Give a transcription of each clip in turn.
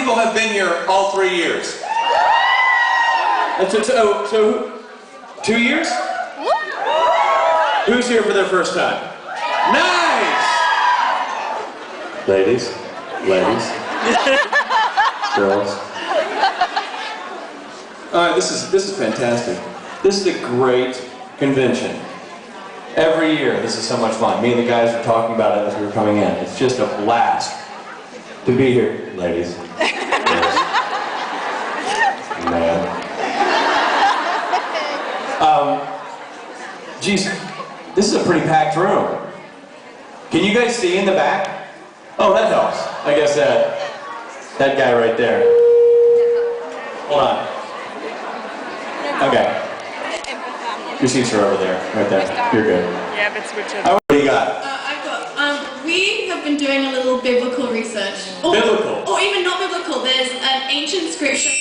people have been here all 3 years? So 2 years? Who's here for their first time? Nice! Ladies, girls. Alright, this is fantastic. This is a great convention. Every year, this is so much fun. Me and the guys were talking about it as we were coming in. It's just a blast to be here, ladies. Man. Geez, this is a pretty packed room. Can you guys see in the back? Oh, that helps. I guess that guy right there. Hold on. Okay. Your seats are over there, right there. You're good. Yeah, but switch it. What do you got? We have been doing a little biblical research. Biblical? Or even not biblical. There's an ancient scripture.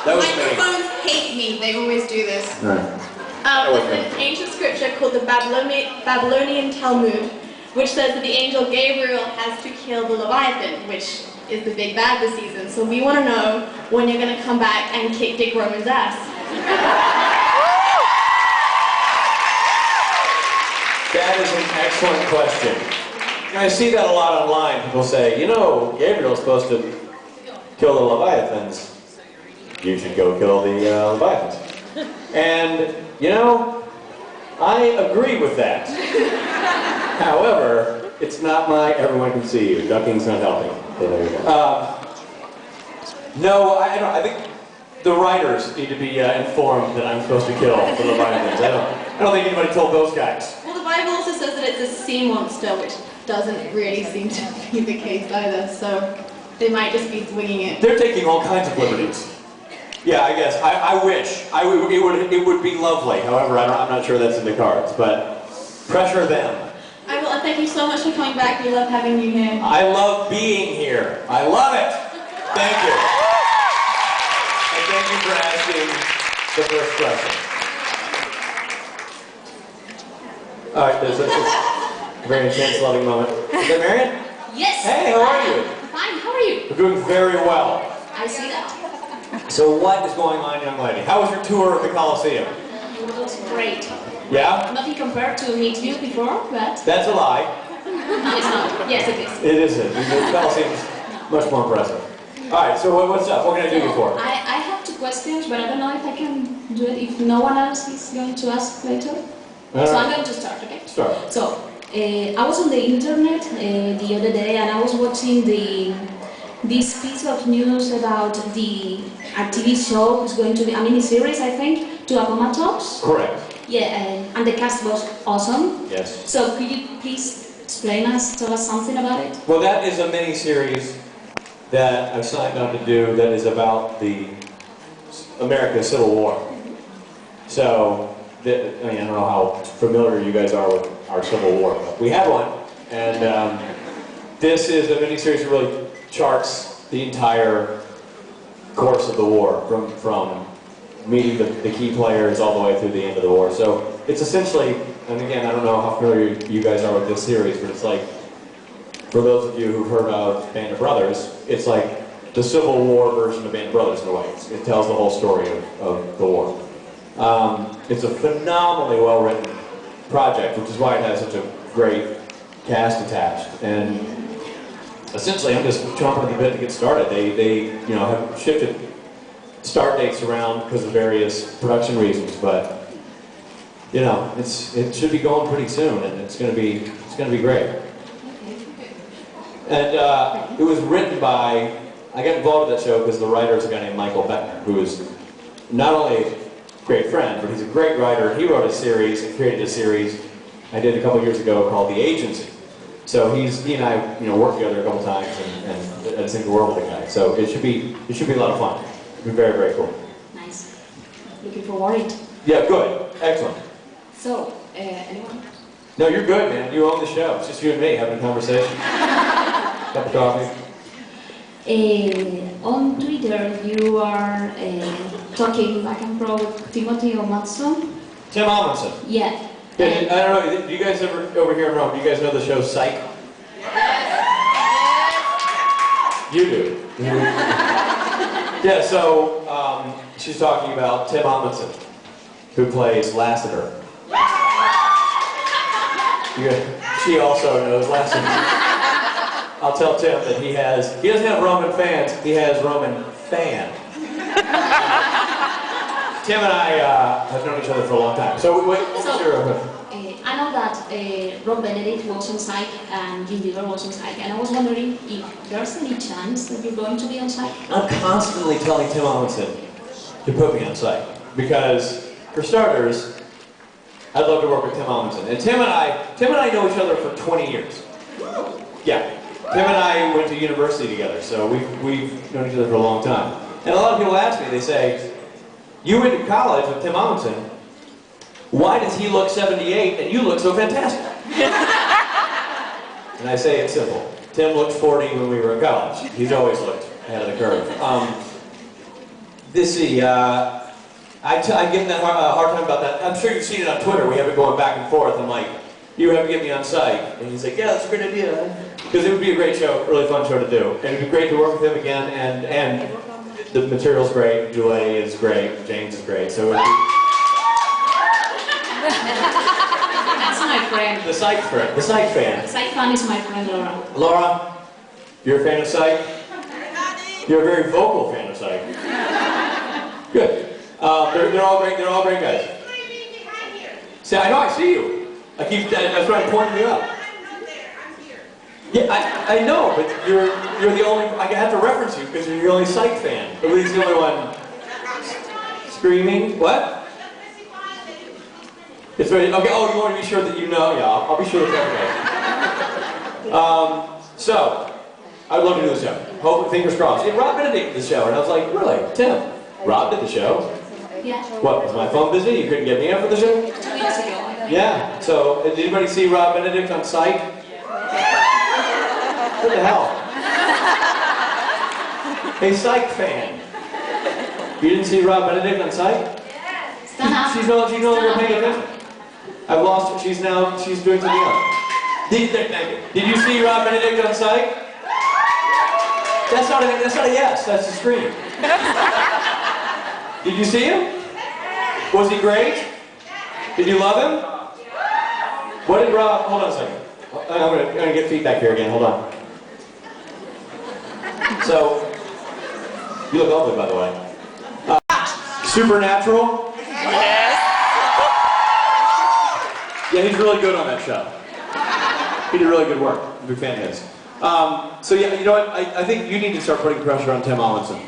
That was Microphones hate me. They always do this. Right. There's an ancient scripture called the Babylonian Talmud, which says that the angel Gabriel has to kill the Leviathan, which is the big bad this season. So we want to know when you're going to come back and kick Dick Roman's ass. That is an excellent question. I see that a lot online. People say, you know, Gabriel's supposed to kill the Leviathans. You should go kill the Leviathans. And, you know, I agree with that. However, it's not my everyone can see you. Ducking's not helping. Okay, there you go. No, I think the writers need to be informed that I'm supposed to kill the Leviathans. I don't think anybody told those guys. Well, the Bible also says that it's a sea monster, which doesn't really seem to be the case either, so they might just be swinging it. They're taking all kinds of liberties. Yeah, I guess. I wish. It would be lovely. However, I'm not sure that's in the cards, but pressure them. I will, and thank you so much for coming back. We love having you here. I love being here. I love it. Thank you. And thank you for asking the first question. All right, this is a very intense, loving moment. Is that Marion? Yes. Hey, how are you? Fine. How are you? We're doing very well. I see that. So what is going on, young lady? How was your tour of the Coliseum? It was great. Yeah? Nothing compared to meet you before, but... That's a lie. No, it's not. Yes, it is. It isn't. The Coliseum is much more impressive. All right, so what's up? What can I do you for? I have 2 questions, but I don't know if I can do it if no one else is going to ask later. So I'm going to start, okay? Start. So, I was on the internet the other day and I was watching this piece of news about a TV show who's going to be a mini-series, I think, to Appomattox. Correct. Yeah, and the cast was awesome. Yes. So could you please tell us something about it? Well, that is a mini-series that I've signed on to do that is about the America's Civil War. So, I don't know how familiar you guys are with our Civil War, but we had one, and this is a mini-series that really charts the entire course of the war, from meeting the key players all the way through the end of the war. So it's essentially, and again, I don't know how familiar you guys are with this series, but it's like, for those of you who've heard of Band of Brothers, it's like the Civil War version of Band of Brothers in a way. It tells the whole story of the war. It's a phenomenally well-written project, which is why it has such a great cast attached. And essentially, I'm just chomping at the bit to get started. They have shifted start dates around because of various production reasons, but it should be going pretty soon, and it's going to be great. And it was written by. I got involved with that show because the writer is a guy named Michael Beckner, who is not only a great friend, but he's a great writer. He wrote a series and created a series I did a couple years ago called The Agency. So he and I, worked together a couple times and I think the world with the guy. So it should be a lot of fun. It'll be very, very cool. Nice. Looking forward. Yeah, good. Excellent. So, anyone? No, you're good, man. You own the show. It's just you and me having a conversation. Cup of coffee. On Twitter, you are talking back and forth with Timothy O'Matson. Tim Amundsen. Yeah. I don't know, do you guys ever, over here in Rome, do you guys know the show Speight? Yes. You do. Yeah, so she's talking about Tim Amundsen, who plays Lassiter. She also knows Lassiter. I'll tell Tim that he doesn't have Roman fans, he has Roman fan. Tim and I have known each other for a long time. So wait, I know that Rob Benedict was on Psych and Jim Beaver was on Psych, and I was wondering if there's any chance that you're going to be on Psych? I'm constantly telling Tim Amundsen to put me on Psych, because, for starters, I'd love to work with Tim Amundsen. And Tim and I know each other for 20 years. Yeah. Tim and I went to university together, so we've known each other for a long time. And a lot of people ask me, they say, you went to college with Tim Amundsen, why does he look 78 and you look so fantastic? And I say it's simple. Tim looked 40 when we were in college. He's always looked ahead of the curve. I give him that hard time about that. I'm sure you've seen it on Twitter. We have it going back and forth. I'm like, you have to get me on site. And he's like, yeah, that's a great idea. Because it would be a great show, really fun show to do. And it would be great to work with him again. And the material's great. Julie is great. James is great. So it would be... That's my friend. The Psych friend. The Psych fan. The Psych fan is my friend Laura. Laura, you're a fan of Psych? You're a very vocal fan of Psych. Good. They're all great. They're all great guys. See, I know. I see you. That's why I'm pointing you up. Yeah, I know, but you're the only. I have to reference you because you're the only Psych fan. At least the only one screaming. What? It's very okay. Oh, you want to be sure that you know? Yeah, I'll be sure that's okay. So, I'd love to do the show. Hope, fingers crossed. And Rob Benedict did the show, and I was like, really, Tim? Rob did the show. Yeah. What, was my phone busy? You couldn't get me in for the show? 2 weeks ago. Yeah. So, did anybody see Rob Benedict on Psych? What the hell? Hey, Psych fan. You didn't see Rob Benedict on Psych? Stand up. She's no longer paying attention. I've lost her. She's doing something else. Did you see Rob Benedict on Psych? That's not a yes. That's a scream. Did you see him? Was he great? Did you love him? What did Rob? Hold on a second. I'm gonna get feedback here again. Hold on. So, you look lovely, by the way. Supernatural. Yes. Yeah, he's really good on that show. He did really good work. I'm a big fan of his. So yeah, you know what? I think you need to start putting pressure on Tim Amundsen.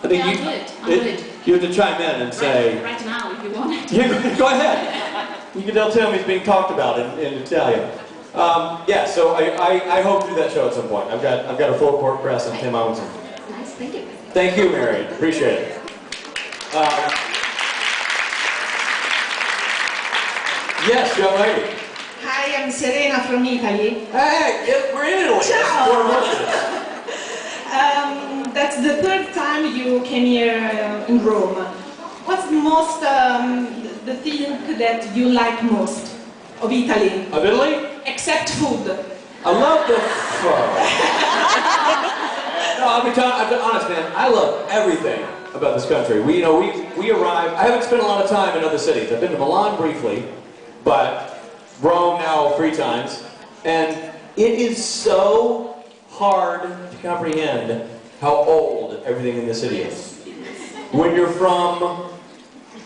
I think Yeah, I'll do it. You have to chime in and say... Right now, if you want. Yeah, go ahead. You can tell Tim he's being talked about in Italian. Yeah, so I hope to do that show at some point. I've got a full court press on Tim Amundsen. Nice, thank you. Thank you, Mary. Appreciate it. Yes, young lady. Hi, I'm Serena from Italy. Hey, we're in Italy. Ciao. Ciao. That's the third time you came here in Rome. What's most the thing that you like most of Italy? Of Italy? Except food. I love the pho. No, I'll be honest, man. I love everything about this country. We arrived. I haven't spent a lot of time in other cities. I've been to Milan briefly, but Rome now 3 times, and it is so hard to comprehend how old everything in the city is. When you're from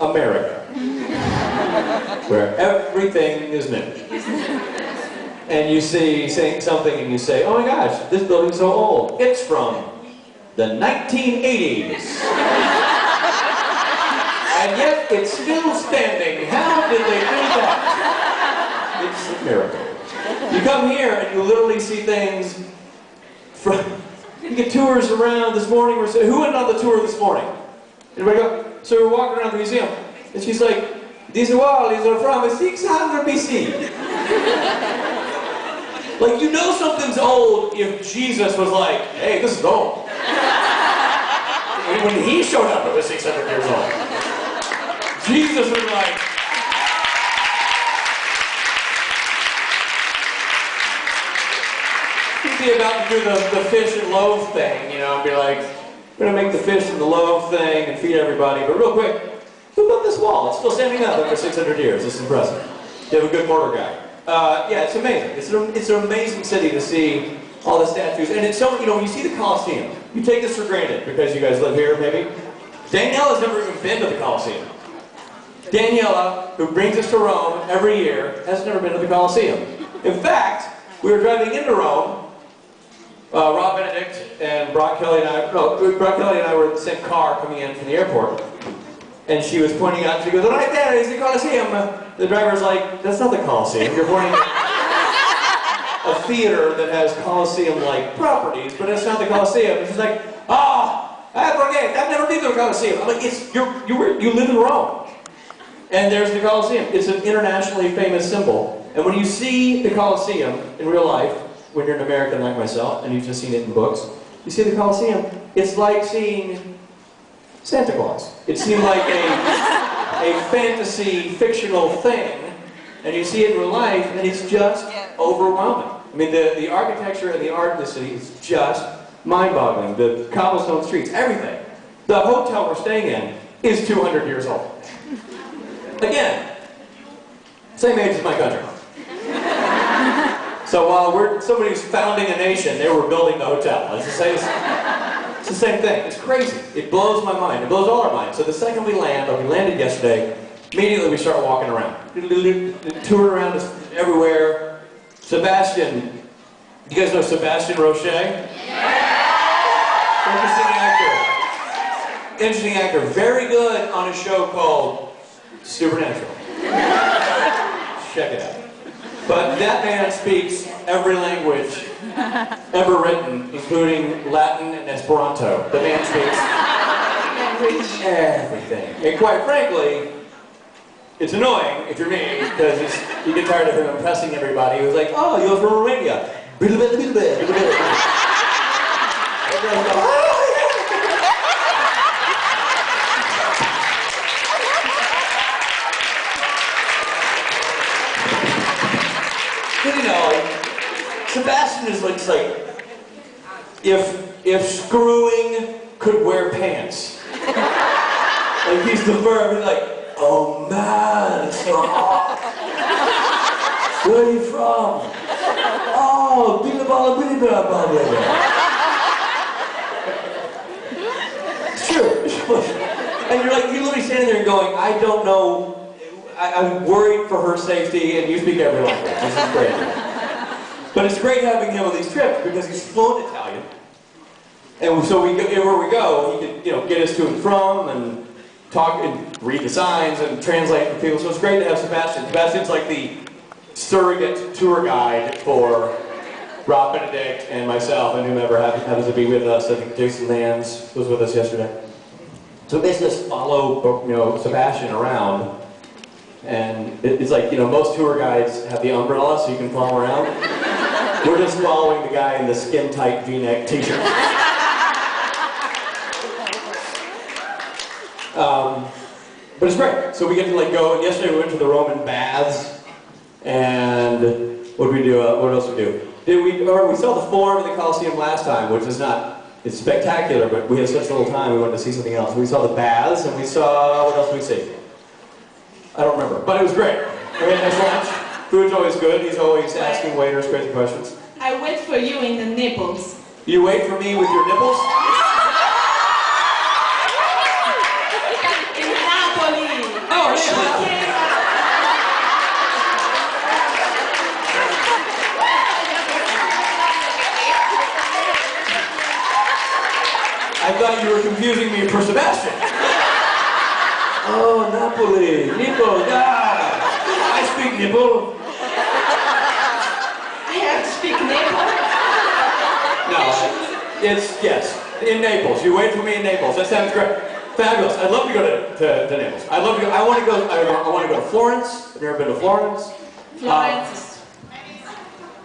America, where everything is new. And you see something and you say, oh my gosh, this building's so old. It's from the 1980s. And yet it's still standing. How did they do that? It's a miracle. You come here and you literally see things from... You get tours around this morning. Who went on the tour this morning? Anybody go? So we're walking around the museum, and she's like, these walls are from 600 BC. Like, you know something's old if Jesus was like, hey, this is old. And when he showed up, it was 600 years old. Jesus was like, me about to do the fish and loaf thing, you know, and be like, we're gonna make the fish and the loaf thing and feed everybody, but real quick, who built this wall? It's still standing up after 600 years. This is impressive. You have a good mortar guy. Yeah, it's amazing. It's an amazing city to see all the statues, and it's so, you know, when you see the Colosseum, you take this for granted because you guys live here, maybe. Daniela's never even been to the Colosseum. Daniela, who brings us to Rome every year, has never been to the Colosseum. In fact, we were driving into Rome. Rob Benedict and Brock Kelly and I were in the same car coming in from the airport. And she was pointing out, she goes, right there is the Colosseum. The driver's like, that's not the Colosseum. You're pointing at a theater that has Colosseum-like properties, but it's not the Colosseum. And she's like, I forget, I've never been to the Colosseum. I'm like, you live in Rome. And there's the Colosseum. It's an internationally famous symbol. And when you see the Colosseum in real life, when you're an American like myself, and you've just seen it in books, you see the Colosseum, it's like seeing Santa Claus. It seemed like a fantasy, fictional thing, and you see it in real life, and it's just overwhelming. I mean, the architecture and the art in the city is just mind-boggling. The cobblestone streets, everything. The hotel we're staying in is 200 years old. Again, same age as my country. So while somebody's founding a nation, they were building the hotel. It's the same thing. It's crazy. It blows my mind. It blows all our minds. So the second we land, or we landed yesterday, immediately we start walking around. Touring around everywhere. Sebastian, you guys know Sebastian Roche? Interesting actor. Very good on a show called Supernatural. Check it out. But that man speaks every language ever written, including Latin and Esperanto. The man speaks everything. And quite frankly, it's annoying if you're me, because you get tired of him impressing everybody. He was like, oh, you're from Romania. You know, Sebastian is like if screwing could wear pants. Like he's the verb, he's like, oh man, where are you from? Oh, Billy Bala. Sure. And you're literally standing there going, I don't know. I'm worried for her safety, and you speak every language. This is great. But it's great having him on these trips because he's fluent Italian, and so wherever we go, he can, get us to and from, and talk and read the signs and translate for people. So it's great to have Sebastian. Sebastian's like the surrogate tour guide for Rob Benedict and myself and whomever happens to be with us. I think Jason Nance was with us yesterday. So basically, just follow Sebastian around. And it's like, most tour guides have the umbrella so you can follow around. We're just following the guy in the skin-tight V-neck t-shirt. But it's great. So we get to go, and yesterday we went to the Roman baths, and what did we do? What else did we do? We saw the Forum in the Colosseum last time, which is it's spectacular, but we had such little time, we wanted to see something else. We saw the baths, and we saw, what else did we see? I don't remember, but it was great. We had nice lunch. Food's always good. He's always asking waiters crazy questions. I wait for you in the nipples. You wait for me with your nipples? In Napoli. Oh, shit. I thought you were confusing me for Sebastian. Oh, Napoli, nipple, I speak nipple. I have to speak nipple? No, yes, in Naples. You wait for me in Naples. That sounds great. Fabulous. I'd love to go to Naples. I'd love to go. I want to go to Florence. I've never been to Florence. Florence.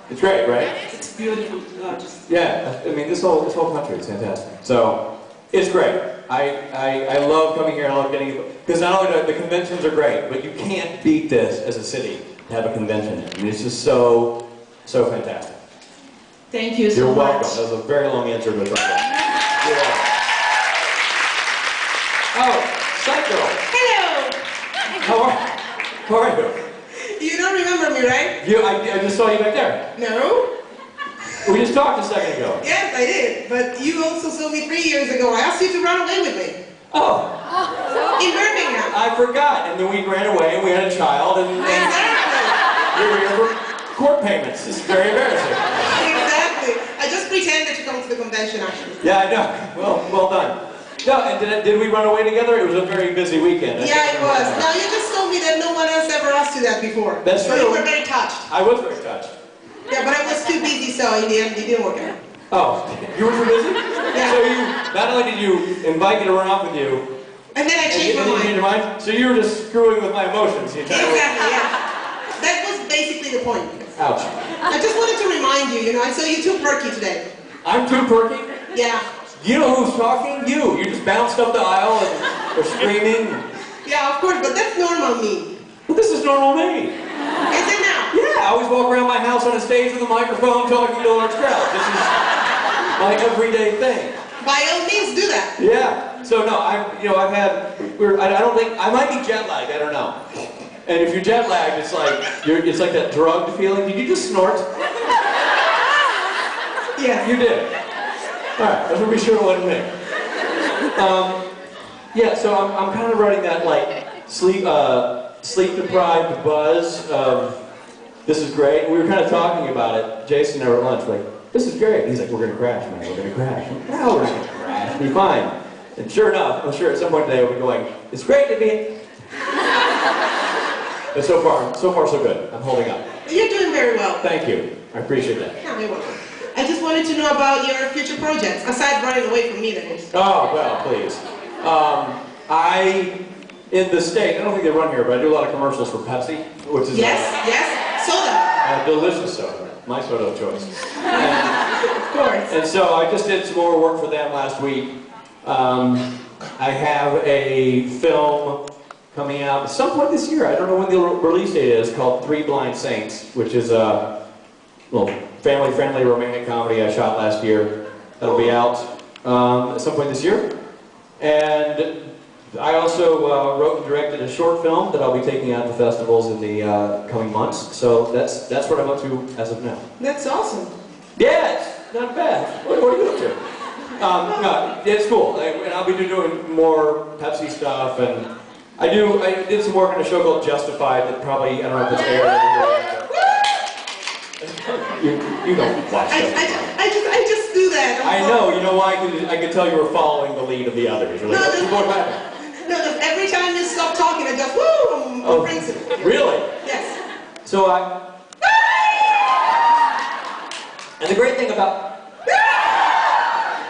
It's great, right? It's beautiful, gorgeous. Yeah, I mean, this whole country is fantastic. So, it's great. I love coming here. I love getting, because not only the conventions are great, but you can't beat this as a city to have a convention. I mean, it's just so fantastic. Thank you so You're welcome. much. That was a very long answer to a question. You're welcome. Oh, Psycho. Hello! How are you? You don't remember me, right? I just saw you back there. No? We just talked a second ago. Yes, I did. But you also saw me 3 years ago. I asked you to run away with me. Oh, In Birmingham. I forgot. And then we ran away and we had a child and Exactly. we were here for court payments. It's very embarrassing. Exactly. I just pretended to come to the convention, actually. Yeah, I know. Well done. No, and did we run away together? It was a very busy weekend. Yeah, it was. Now, you just told me that no one else ever asked you that before. That's So true. you were very touched. I was very touched. Yeah, but I was too busy, so in the end, it didn't work out. Oh, you were too busy? Yeah. So you, not only did you invite me to run off with you, And then I and you changed my didn't change mind. your mind? So you were just screwing with my emotions the entire way. Exactly, yeah. That was basically the point. Ouch. I just wanted to remind you, I saw you too perky today. I'm too perky? Yeah. You know who's talking? You. You just bounced up the aisle and were screaming. Yeah, of course, but that's normal me. Well, this is normal me. Is it now? Yeah, I always walk around my house on a stage with a microphone talking to a large crowd. This is my everyday thing. By all means, do that. Yeah. So no, I've had. I don't think I might be jet lagged. I don't know. And if you're jet lagged, it's like that drugged feeling. Did you just snort? Yes. You did. All right. Let's be sure it wasn't me. Yeah. So I'm kind of running that like sleep deprived buzz of this is great. We were kind of talking about it. Jason and I were at lunch. Like this is great. He's like, we're gonna crash, man. We're gonna crash. No, we're not gonna crash. It'll be fine. And sure enough, I'm sure at some point today we'll be going, it's great to be. But so far so good. I'm holding up. You're doing very well. Thank you. I appreciate that. Yeah, you're welcome. I just wanted to know about your future projects, aside running away from me, that is. Oh, well, please. In the States, I don't think they run here, but I do a lot of commercials for Pepsi, which is Yes, soda. a delicious soda. My soda of choice. Of course. And so I just did some more work for them last week. I have a film coming out at some point this year. I don't know when the release date is, called Three Blind Saints, which is a little family-friendly romantic comedy I shot last year. That'll be out at some point this year. And I also wrote and directed a short film that I'll be taking out to festivals in the coming months. So that's what I'm up to as of now. That's awesome. Yeah, it's not bad. What are you up to? No, it's cool. And I'll be doing more Pepsi stuff, and I did some work on a show called Justified that probably, I don't know if it's aired anywhere. You don't watch Justified. I just do that. I know, you know why? I could tell you were following the lead of the others. You're like, No, what's going back? No, just every time you stop talking, I just, woo, I'm rinsing. Really? Yes. So and the great thing about,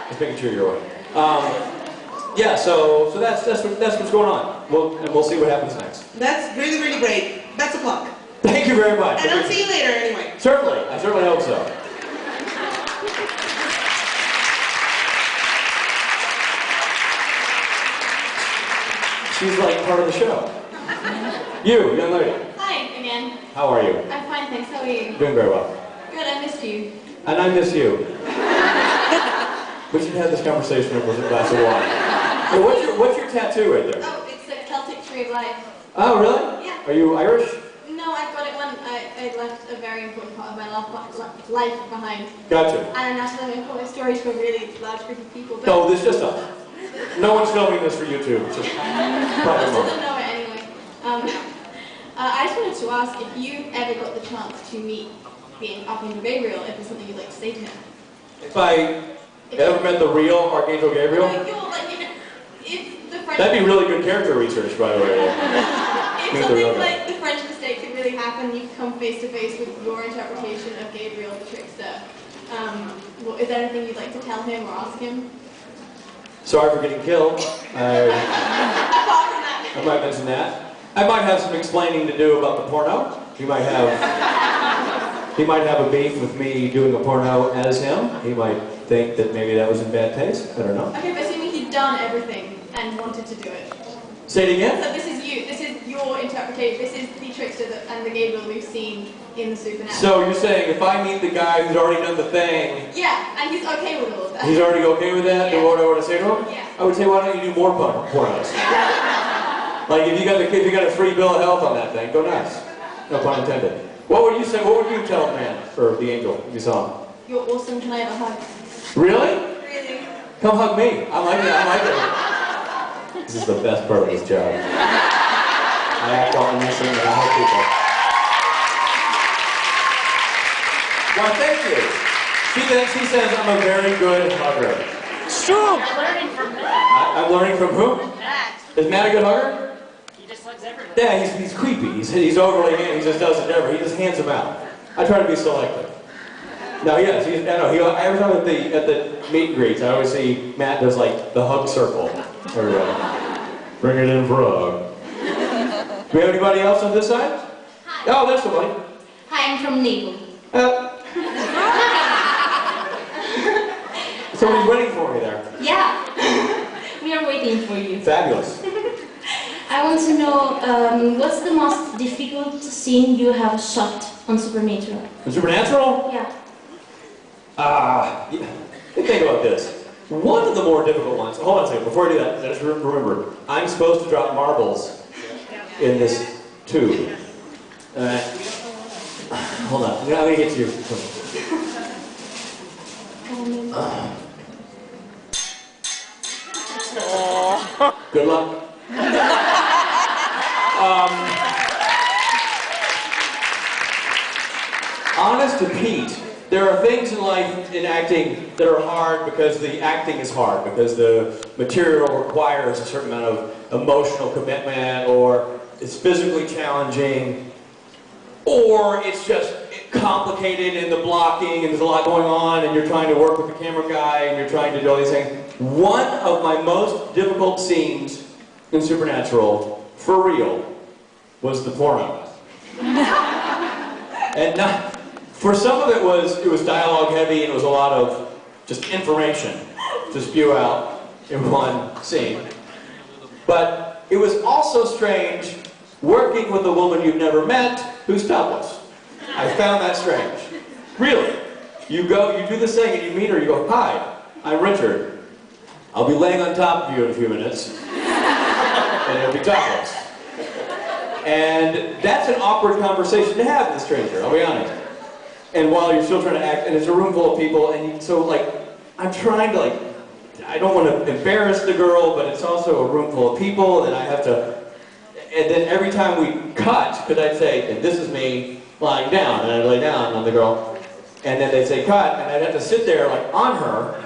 just making sure you're awake. Yeah, so that's what's going on. We'll see what happens next. That's really, really great. Best of luck. Thank you very much. And I'll see you later anyway. Certainly, I certainly hope so. She's like part of the show. You, young lady. Hi, again. How are you? I'm fine, thanks. How are you? Doing very well. Good, I missed you. And I miss you. We should have this conversation over a glass of wine. So what's your tattoo right there? Oh, it's a Celtic tree of life. Oh, really? Yeah. Are you Irish? No, I got it when I left a very important part of my life behind. Gotcha. And I now tell my story to a really large group of people. But No, this is just a... No one's filming this for YouTube. It's just private I moment. don't know it anyway. I just wanted to ask if you ever got the chance to meet the Archangel Gabriel, if there's something you'd like to say to him. If I ever met the real Archangel Gabriel, If the French... that'd be really good character research, by the way. If something like the French mistake could really happen, you come face to face with your interpretation of Gabriel the trickster. Is there anything you'd like to tell him or ask him? Sorry for getting killed. Apart from that. I might mention that. I might have some explaining to do about the porno. He might have a beef with me doing a porno as him. He might think that maybe that was in bad taste. I don't know. Okay, but assuming he'd done everything and wanted to do it. Say it again? So this is you. This is your interpretation. This is the trickster and the Gabriel we've seen in the Supernatural. So you're saying if I meet the guy who's already done the thing, Yeah, and he's okay with all of that. he's already okay with that, then what do I want to say to him? Yeah. I would say, why don't you do more pornos? Like if you got a free bill of health on that thing, go nuts. No pun intended. What would you say? What would you tell the man or the angel if you saw him? You're awesome. Can I have a hug? Really? Really? Come hug me. I like it. I like it. This is the best part of this job. I act all innocent and I hug people. Why, thank you. She says I'm a very good hugger. True. You're learning from Matt. I'm learning from who? Matt. Is Matt a good hugger? He just hugs everybody. Yeah, he's creepy. He's overly, he just does it never. He just hands them out. I try to be selective. No, yes, I know. Every time at the meet and greets, I always see Matt does like the hug circle. Bring it in for a hug. Do we have anybody else on this side? Hi. Oh, there's somebody. Hi, I'm from Naples. Somebody's waiting for me there. Yeah, we are waiting for you. Fabulous. I want to know what's the most difficult scene you have shot on Supernatural? Supernatural? Yeah. Think about this. One of the more difficult ones, hold on a second, before I do that, just remember, I'm supposed to drop marbles in this tube. Hold on, I'm gonna get to you. Good luck. Honest to Pete, there are things in life, in acting, that are hard because the acting is hard, because the material requires a certain amount of emotional commitment, or it's physically challenging, or it's just complicated in the blocking, and there's a lot going on, and you're trying to work with the camera guy, and you're trying to do all these things. One of my most difficult scenes in Supernatural, for real, was the porno. And for some of it was dialogue heavy, and it was a lot of just information to spew out in one scene. But it was also strange working with a woman you've never met who's topless. I found that strange. Really. You do this thing and you meet her, you go, hi, I'm Richard. I'll be laying on top of you in a few minutes. And it'll be topless. And that's an awkward conversation to have with a stranger, I'll be honest. And while you're still trying to act, and it's a room full of people, and I'm trying to I don't want to embarrass the girl, but it's also a room full of people, and I have to, and then every time we cut, because I'd say, and this is me lying down, and I'd lay down on the girl, and then they'd say cut, and I'd have to sit there on her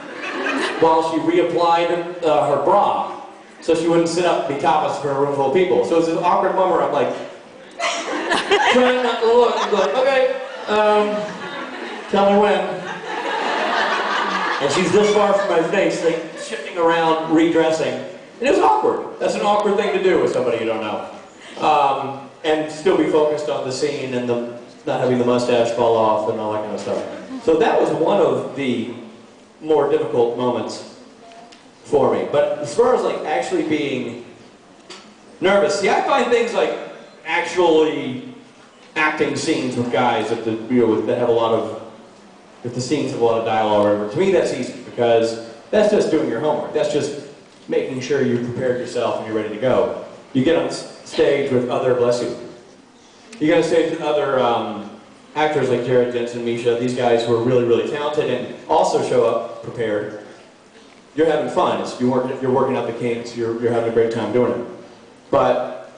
while she reapplied her bra, so she wouldn't sit up and be topless for a room full of people. So it's this awkward moment where I'm trying not to look, and go okay, tell me when. And she's this far from my face, shifting around, redressing. And it was awkward. That's an awkward thing to do with somebody you don't know. And still be focused on the scene and not having the mustache fall off and all that kind of stuff. So that was one of the more difficult moments for me. But as far as actually being nervous, see, I find things like actually acting scenes with guys that have a lot of, if the scenes have a lot of dialogue or whatever, to me that's easy because that's just doing your homework. That's just making sure you've prepared yourself and you're ready to go. You get on stage with other, bless you, you get on stage with other actors like Jared, Jensen, Misha, these guys who are really, really talented and also show up prepared. You're having fun. You're working out the kinks. You're having a great time doing it. But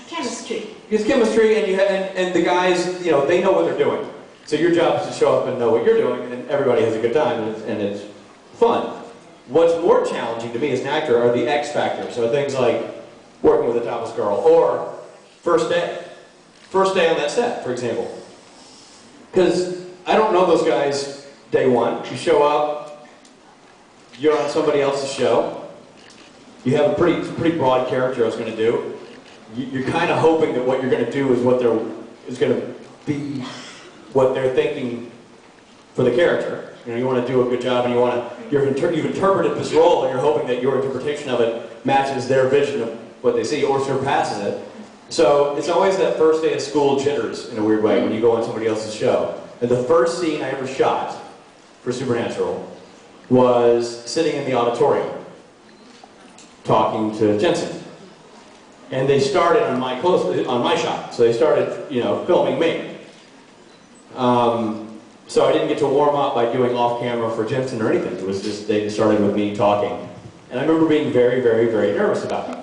Chemistry. it's chemistry, and the guys, they know what they're doing. So your job is to show up and know what you're doing, and then everybody has a good time, and it's fun. What's more challenging to me as an actor are the X factors. So things like working with a topless girl, or first day on that set, for example. Because I don't know those guys day one. You show up, you're on somebody else's show, you have a pretty broad character I was going to do. You're kind of hoping that what you're going to do is going to be what they're thinking for the character. You want to do a good job, and you've interpreted this role, and you're hoping that your interpretation of it matches their vision of what they see or surpasses it. So it's always that first day of school jitters in a weird way when you go on somebody else's show. And the first scene I ever shot for Supernatural was sitting in the auditorium talking to Jensen. And they started on my shot. So they started, you know, filming me. So I didn't get to warm up by doing off camera for Jensen or anything. It was just, they just started with me talking. And I remember being very, very, very nervous about it.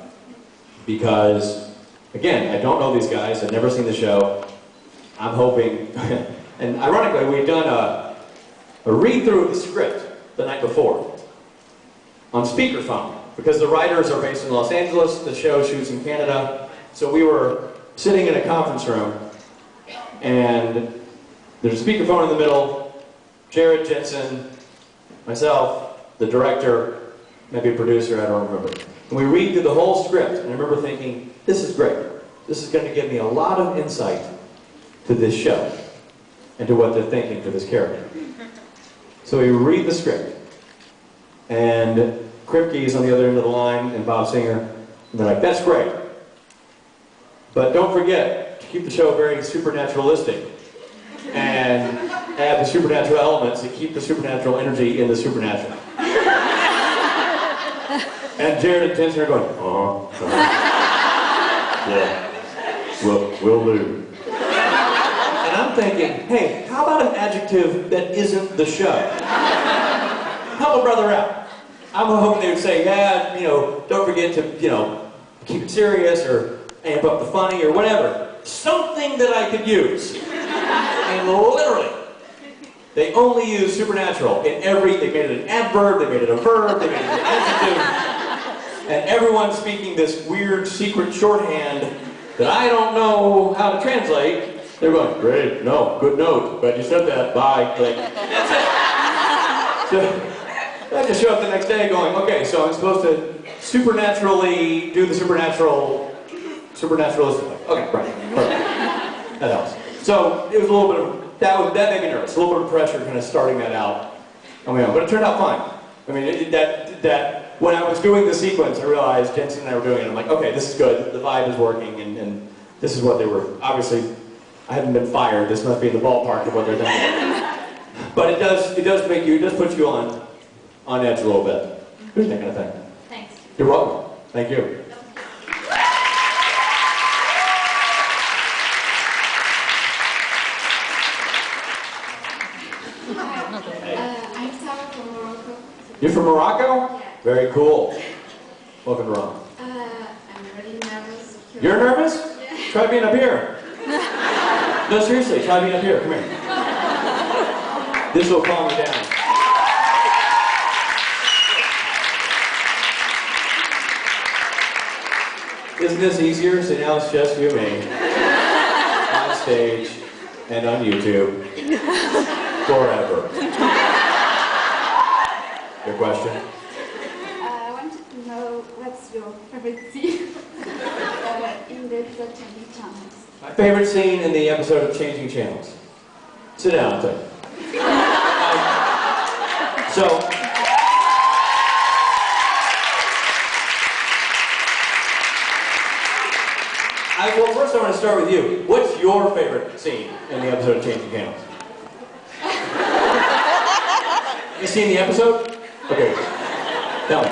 Because, again, I don't know these guys, I've never seen the show. I'm hoping, and ironically, we'd done a read-through of the script the night before on speakerphone. Because the writers are based in Los Angeles, the show shoots in Canada. So we were sitting in a conference room, and there's a speakerphone in the middle, Jared, Jensen, myself, the director, maybe a producer, I don't remember. And we read through the whole script, and I remember thinking, this is great. This is going to give me a lot of insight to this show, and to what they're thinking for this character. So we read the script, and Kripke's on the other end of the line, and Bob Singer, and they're like, that's great. But don't forget to keep the show very supernaturalistic, and add the supernatural elements to keep the supernatural energy in the supernatural. And Jared and Jensen are going, yeah, we'll do. And I'm thinking, hey, how about an adjective that isn't the show? Help a brother out. I'm hoping they would say, yeah, you know, don't forget to, you know, keep it serious or amp up the funny or whatever. Something that I could use. And literally, they only use supernatural in every, they made it an adverb, they made it a verb, they made it an adjective. And everyone's speaking this weird secret shorthand that I don't know how to translate. They're going, great, no, good note, glad you said that, bye. Like, that's it. So I just show up the next day going, okay, so I'm supposed to supernaturally do the supernaturalistically. Okay, right, perfect. That helps. So it was a little bit of, that made me nervous, a little bit of pressure kind of starting that out on my own, but it turned out fine. I mean, when I was doing the sequence, I realized Jensen and I were doing it, I'm like, okay, this is good, the vibe is working, and this is what they were, obviously, I haven't been fired, this must be in the ballpark of what they're doing. But it does make you, it does put you on edge a little bit. What do you think of that thing? Thanks. You're welcome. Thank you. I'm Sarah from Morocco. You're from Morocco? Yeah. Very cool. Welcome to Rome. I'm really nervous. You're nervous? Yeah. Try being up here. No, seriously, try being up here. Come here. This will calm you down. Isn't this easier? So now it's just you and me. On stage and on YouTube. Forever. Your question? I wanted to know what's your favorite scene in the episode Changing Channels. My favorite scene in the episode of Changing Channels. Sit down, I'll tell you. Well, first I want to start with you. What's your favorite scene in the episode of Changing Channels? You seen the episode? Okay. Tell me.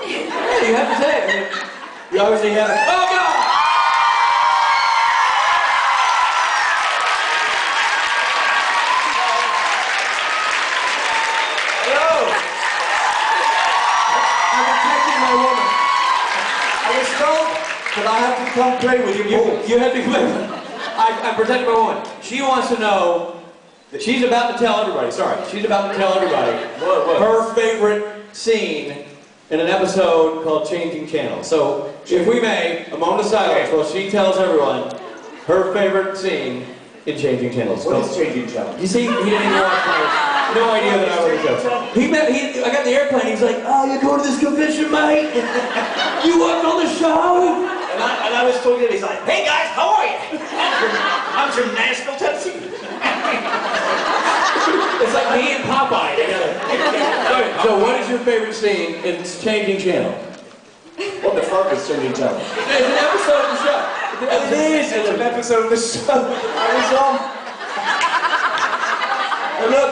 Yeah, you have to say it. I mean, you obviously have it. Oh, God! Hello! I'm protecting my woman. I was told that I have to come play with you. You have to play with me. I'm protecting my woman. She wants to know that she's about to tell everybody, she's about to tell everybody her favorite scene in an episode called Changing Channels. So, if we may, a moment of silence while she tells everyone her favorite scene in Changing Channels. What is Changing Channels? You see, he didn't even watch no idea that I was a I got in the airplane, he's like, oh, you going to this convention, mate? You worked on the show? And I was talking to him, he's like, hey guys, how are you? I'm from Nashville, Tennessee. It's like me and Popeye together. So what is your favorite scene in Changing Channel? What the fuck is changing channel? It's an episode of the show. It is! It's an episode of the show. I was on. And look,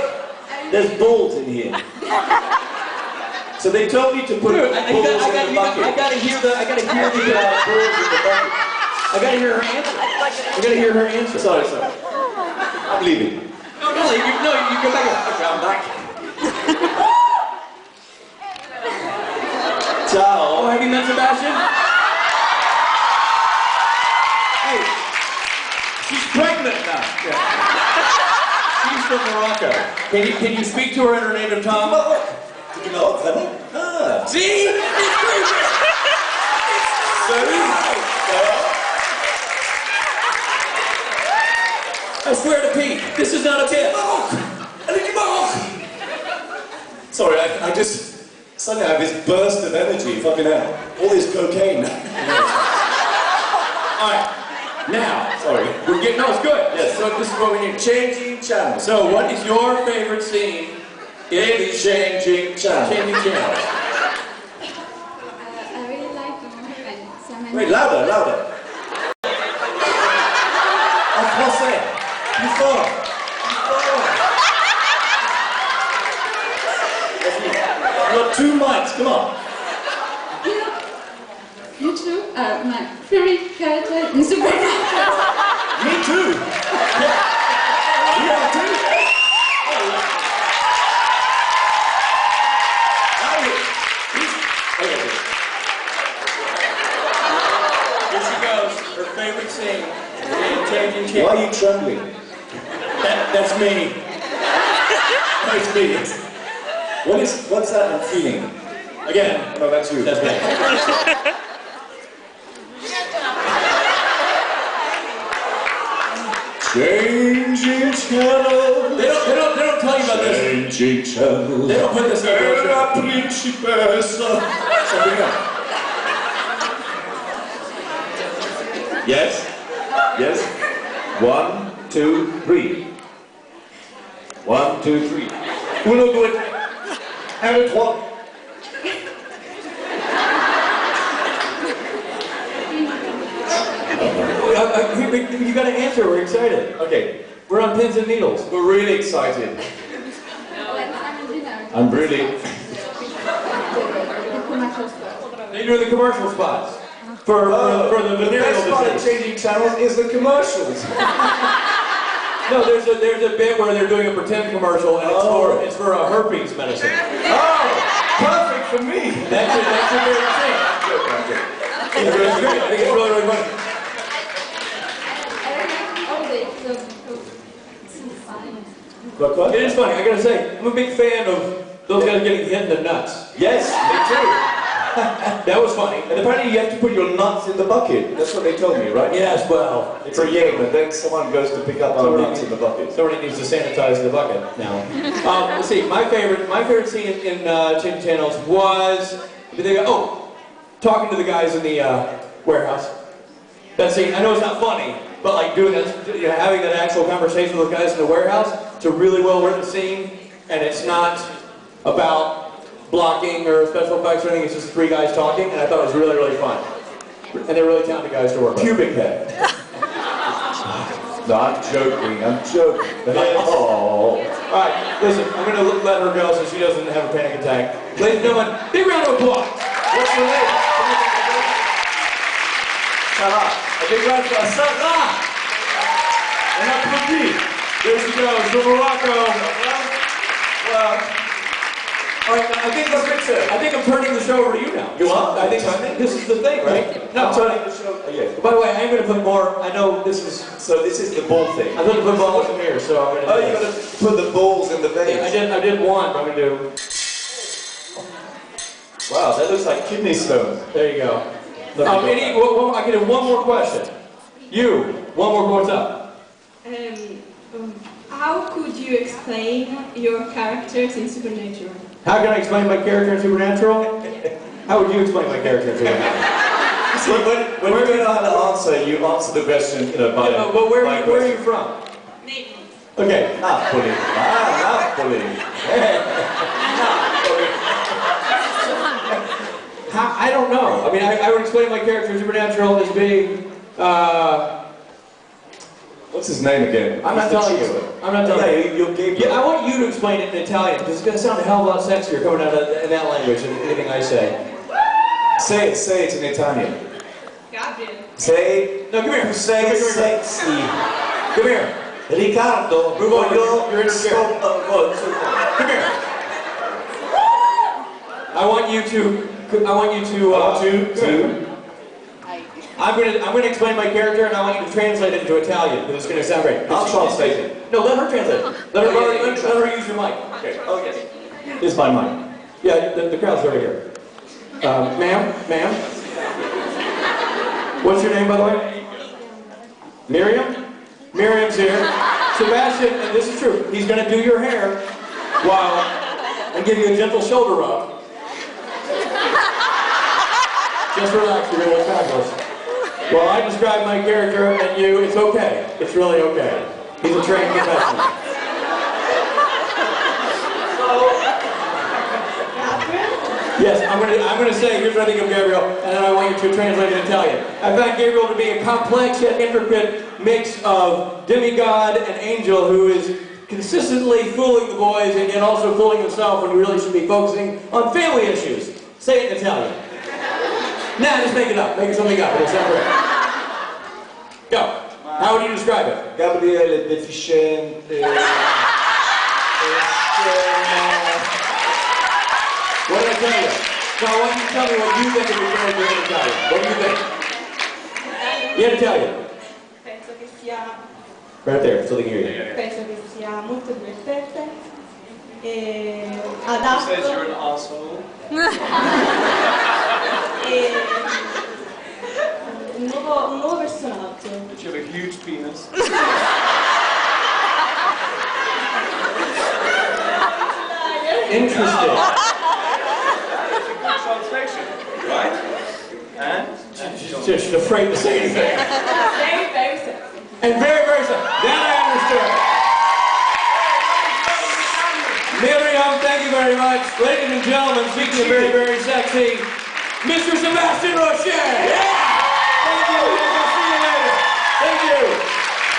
there's balls in here. So they told me to put balls in the bucket. I gotta hear the balls in the bucket. I gotta hear her answer. I gotta hear her answer. Sorry. I'm leaving. No, you go back. Okay, I'm back. Ciao. Oh, have you met Sebastian? Hey, she's pregnant now. She's from Morocco. Can you speak to her in her native tongue? Did you know what's funny? Ah. See? I swear to Pete, this is not a bit. Sorry, I just suddenly have this burst of energy. Fucking hell. All this cocaine. Alright, now, Sorry. we're getting, no, it's good. Yes. So this is what we need. Changing channel. So what is your favorite scene in Changing channel. Changing Channels? I really like the movie when someone... Wait, louder. En français. Plus fort. You got 2 mics, come on. You two are my favorite character in Supernatural. Me too. You are too. Here she goes, her favorite scene in Changing Channels. Why are you trembling? That's me. That's me. What's that I'm feeling? Again, No, that's you. that's me. Changing channel. They don't tell you about this. Changing channel. They don't put this in the Era principessa. Something else. Yes? Yes? 1, 2, 3. 1, 2, 3. Uno, due, and it's 1. You gotta answer, we're excited. Okay, We're on pins and needles. we're really excited. I'm really... They do the commercial spots for the the venereal best part of disease. changing channels is the commercials. No, there's a bit where they're doing a pretend commercial and it's for a herpes medicine. Oh, perfect for me. That's your favorite thing. It's really great. I think it's really funny. What? It is funny. I gotta say, I'm a big fan of those guys getting hit in the nuts. Yes, me too. That was funny. And apparently you have to put your nuts in the bucket. That's what they told me, right? Yes, well, It's a game, and then someone goes to pick up our nuts in the bucket. somebody needs to sanitize the bucket now. Let's see. My favorite scene in Changing Channels was talking to the guys in the warehouse. That scene. I know it's not funny, but like doing that, having that actual conversation with those guys in the warehouse. It's a really well written scene, and it's not about blocking or special effects or anything. It's just 3 guys talking, and I thought it was really, really fun. And they're really talented guys to work with. Pubic hair. No, I'm joking. Oh. Alright, listen, I'm going to let her go so she doesn't have a panic attack. Ladies and gentlemen, big round of applause. What's your name? Sarah. A big round for Sarah. And applaudis. There she goes, from Morocco. Alright, I think I'm turning the show over to you now. You are? I think this is the thing, right? No, I'm turning the show. Yeah. By the way, I am going to put more. I know this is. So this is the ball thing. I'm going to put balls in here, so I'm going to. Oh, you're going to put the balls in the vase. I did one, but I'm going to do. Wow, that looks like kidney stones. There you go. I can do one more question. You, one more. What's up? How could you explain your characters in Supernatural? How can I explain my character in Supernatural? How would you explain my character in Supernatural? See, when you don't know how to answer, you answer the question, by Yeah, but where are you from? Naples. Okay. Napoli. Napoli. I don't know. I I mean, I would explain my character Supernatural as being, What's his name again? I'm not telling you. I'm not telling you. You'll give Yeah, I want you to explain it in Italian, because it's going to sound a hell of a lot sexier coming out in that language than anything I say. Say it in Italian. Gabriel. Say, No, come here. say Come here. sexy. Come here. Riccardo, Move over. You're in the chair. Come Come here. I want you to. I'm gonna explain my character, and I want you to translate it into Italian, because it's gonna sound great. I'll translate it. No, let her translate it. Let her use your mic. Okay. Oh, yes. This is my mic. Yeah, the crowd's over here. Ma'am? What's your name, by the way? Miriam? Miriam's here. Sebastian, and this is true, he's gonna do your hair and give you a gentle shoulder rub. Just relax, you're gonna look fabulous. Well, I describe my character and you, it's okay. It's really okay. He's a trained professional. Yes, I'm gonna say, here's what I think of Gabriel, and then I want you to translate it in Italian. I find Gabriel to be a complex yet intricate mix of demigod and angel who is consistently fooling the boys and yet also fooling himself when he really should be focusing on family issues. Say it in Italian. Nah, just make it up. Make something up. It'll sound great. Go. How would you describe it? Gabriele deficiente. What did I tell you? Now, I want you to tell me what you think of your character in Italian. What do you think? Yeah, Italian. Penso che sia, Right there, so they can hear you. penso che sia molto divertente e Says you're adatto an asshole. e un nuovo personaggio. That you have a huge penis. Interesting. Good translation, right? And? She's afraid to say anything. Very, very sexy. And very, very sad. That I understood. Miriam, thank you very much. Ladies and gentlemen, speaking of very, very sexy, Mr. Sebastian Rocher.